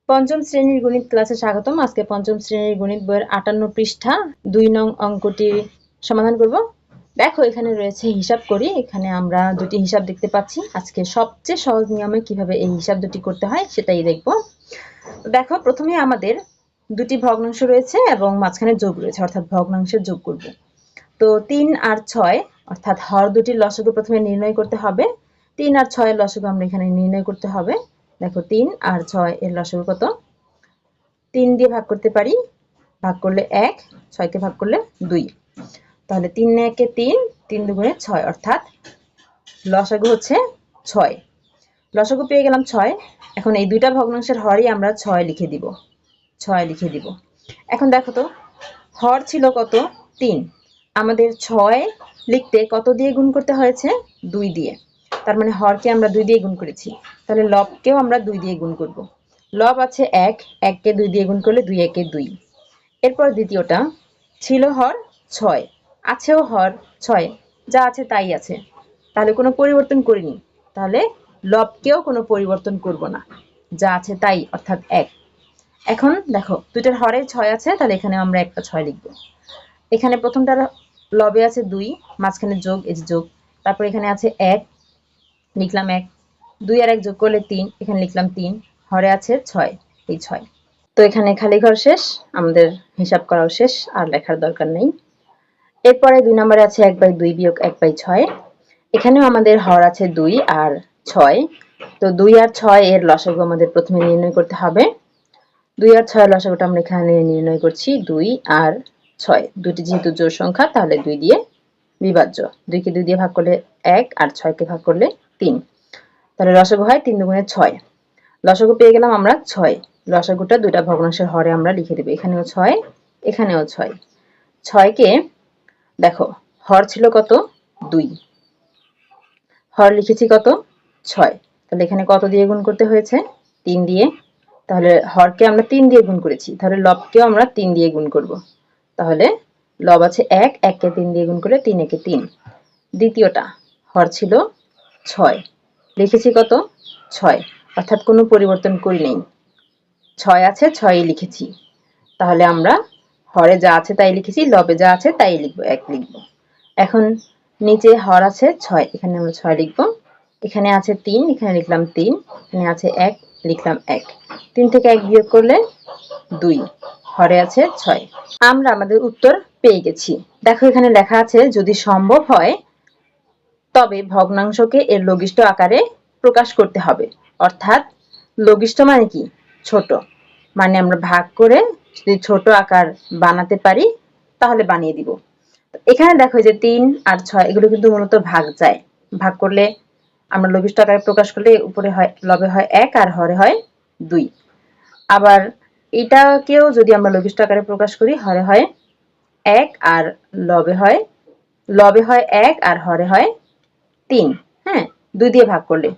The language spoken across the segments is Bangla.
পঞ্চম শ্রেণীর গণিত ক্লাসে স্বাগতম। আজকে পঞ্চম শ্রেণীর গণিত বইয়ের 58 পৃষ্ঠা 2 নং অঙ্কটি সমাধান করব। দেখো এখানে রয়েছে হিসাব করি। এখানে আমরা দুটি হিসাব দেখতে পাচ্ছি। আজকে সবচেয়ে সহজ নিয়মে কিভাবে এই হিসাব দুটি করতে হয় সেটাই দেখব। দেখো প্রথমে আমাদের দুটি ভগ্নাংশ রয়েছে এবং মাঝখানে যোগ রয়েছে, অর্থাৎ ভগ্নাংশের যোগ করব। তো 3 আর 6 অর্থাৎ হর দুটির লসাগু প্রথমে নির্ণয় করতে হবে। 3 আর 6 এর লসাগু আমরা এখানে নির্ণয় করতে হবে। দেখো 3 আর 6 এর লসাগু কত? 3 দিয়ে ভাগ করতে পারি, ভাগ করলে 1, 6 কে ভাগ করলে 2। তাহলে 3 একে 3, 3 দুগুণে 6, অর্থাৎ লসাগু হচ্ছে 6। লসাগু পেয়ে গেলাম 6। এখন এই দুইটা ভগ্নাংশের হরই আমরা 6 লিখে দিব, 6 লিখে দিব। এখন দেখো তো হর ছিল কত? 3। আমাদের 6 লিখতে কত দিয়ে গুণ করতে হয়েছে? 2 দিয়ে। তার মানে হরকে আমরা 2 দিয়ে গুণ করেছি, তাহলে লবকেও আমরা 2 দিয়ে গুণ করব। লব আছে 1, 1 কে 2 দিয়ে গুণ করলে 2 একে 2। এরপর দ্বিতীয়টা ছিল হর 6, আছেও হর 6, যা আছে তাই আছে, তাহলে কোনো পরিবর্তন করিনি, তাহলে লবকেও কোনো পরিবর্তন করব না, যা আছে তাই, অর্থাৎ 1। এখন দেখো দুইটার হরে 6 আছে, তাহলে এখানে আমরা একটা 6 লিখব। এখানে প্রথমটার লবে আছে 2, মাঝখানে যোগ, এই যে যোগ, তারপর এখানে আছে 1, লিখলাম 1, 2 আর 1 যোগ করলে 3, এখানে লিখলাম 3, হরে আছে 6, এই 6। তো এখানে খালি ঘর শেষ, আমাদের হিসাব করাও শেষ, আর লেখার দরকার নেই। এরপরে 2 নম্বরে আছে 1/2 বিয়োগ 1/6। এখানেও আমাদের হর আছে 2 আর 6। তো 2 আর 6 এর লসাগু আমাদের প্রথমে নির্ণয় করতে হবে। 2 আর 6 এর লসাগুটা আমরা এখানে নির্ণয় করছি 2 আর 6। দুটি যেহেতু জোড় সংখ্যা, তাহলে 2 দিয়ে বিভাজ্য। 2 কে 2 দিয়ে ভাগ করলে 1 আর 6 কে ভাগ করলে 3। তাহলে লসাগু হয় 3 দুগুণে 6। লসাগু পেয়ে গেলাম আমরা 6। লসাগুটা দুইটা ভগ্নাংশের হরে আমরা লিখে দেব। এখানেও 6, এখানেও 6। 6 কে দেখো হর ছিল কত? 2, হর লিখেছি কত? 6। তাহলে এখানে কত দিয়ে গুণ করতে হয়েছে? 3 দিয়ে। তাহলে হরকে আমরা 3 দিয়ে গুণ করেছি, তাহলে লবকেও আমরা 3 দিয়ে গুণ করব। তাহলে লব আছে 1, 1 কে 3 দিয়ে গুণ করলে 3 একে 3। দ্বিতীয়টা হর ছিল 6, লিখেছি কত? 6, অর্থাৎ কোনো পরিবর্তন করি নাই, 6 আছে 6ই লিখেছি। তাহলে আমরা হরে যা আছে তাই লিখেছি, লবে যা আছে তাই লিখব, 1 লিখব। এখন নিচে হর আছে 6, এখানে আমরা 6 লিখব। এখানে আছে 3, এখানে লিখলাম 3, এখানে আছে 1, লিখলাম 1। 3 থেকে 1 বিয়োগ করলে 2, হরে আছে 6। আমরা আমাদের উত্তর পেয়ে গেছি। দেখো এখানে লেখা আছে যদি সম্ভব হয় তবে ভগ্নাংশকে এর লঘিষ্ঠ আকারে প্রকাশ করতে হবে। অর্থাৎ লঘিষ্ঠ মানে কি? ছোট, মানে আমরা ভাগ করে যদি ছোট আকার বানাতে পারি তাহলে বানিয়ে দিব। এখানে দেখো যে 3 আর 6 এগুলো কিন্তু মূলত ভাগ যায়, ভাগ করলে আমরা লঘিষ্ঠ আকারে প্রকাশ করলে উপরে হয় লবে হয় 1 আর হরে হয় 2। আবার এটাকেও যদি আমরা লঘিষ্ঠ আকারে প্রকাশ করি, হরে হয় 1 আর লবে হয় 1 আর হরে হয় 3। হ্যাঁ, 2 দিয়ে ভাগ করলে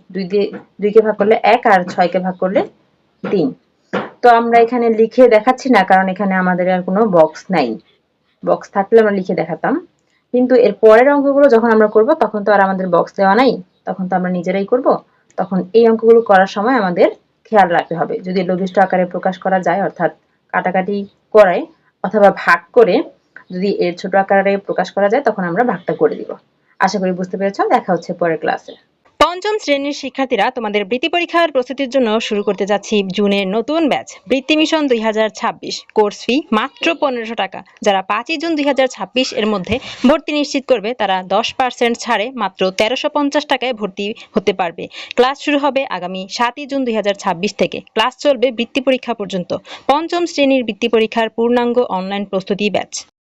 2 কে ভাগ করলে 1 আর 6 কে ভাগ করলে 3। তো আমরা এখানে লিখে দেখাচ্ছি না, কারণ এখানে আমাদের আর কোনো বক্স নাই। বক্স থাকলে আমরা লিখে দেখাতাম, কিন্তু এর পরের অঙ্কগুলো যখন আমরা করব তখন তো আর আমাদের বক্স দেওয়া নাই, তখন তো আমরা নিজেরাই করব। তখন এই অঙ্কগুলো করার সময় আমাদের খেয়াল রাখতে হবে, যদি লঘিষ্ঠ আকারে প্রকাশ করা যায়, অর্থাৎ কাটাকাটি করে অথবা ভাগ করে যদি এর ছোট আকারে প্রকাশ করা যায়, তখন আমরা ভাগটা করে দিব। আশা করি বুঝতে পেরেছ। দেখা হচ্ছে পরের ক্লাসে। পঞ্চম শ্রেণীর শিক্ষার্থীরা, তোমাদের বৃত্তি পরীক্ষার প্রস্তুতির জন্য শুরু করতে যাচ্ছি জুনের নতুন ব্যাচ বৃত্তি মিশন 2026। কোর্স ফি মাত্র 1500 টাকা। যারা 5 জুন 2026 এর মধ্যে ভর্তি নিশ্চিত করবে তারা 10% ছাড়ে মাত্র 1350 টাকায় ভর্তি হতে পারবে। ক্লাস শুরু হবে আগামী 7 জুন 2026 থেকে। ক্লাস চলবে বৃত্তি পরীক্ষা পর্যন্ত। পঞ্চম শ্রেণীর বৃত্তি পরীক্ষার পূর্ণাঙ্গ অনলাইন প্রস্তুতি ব্যাচ।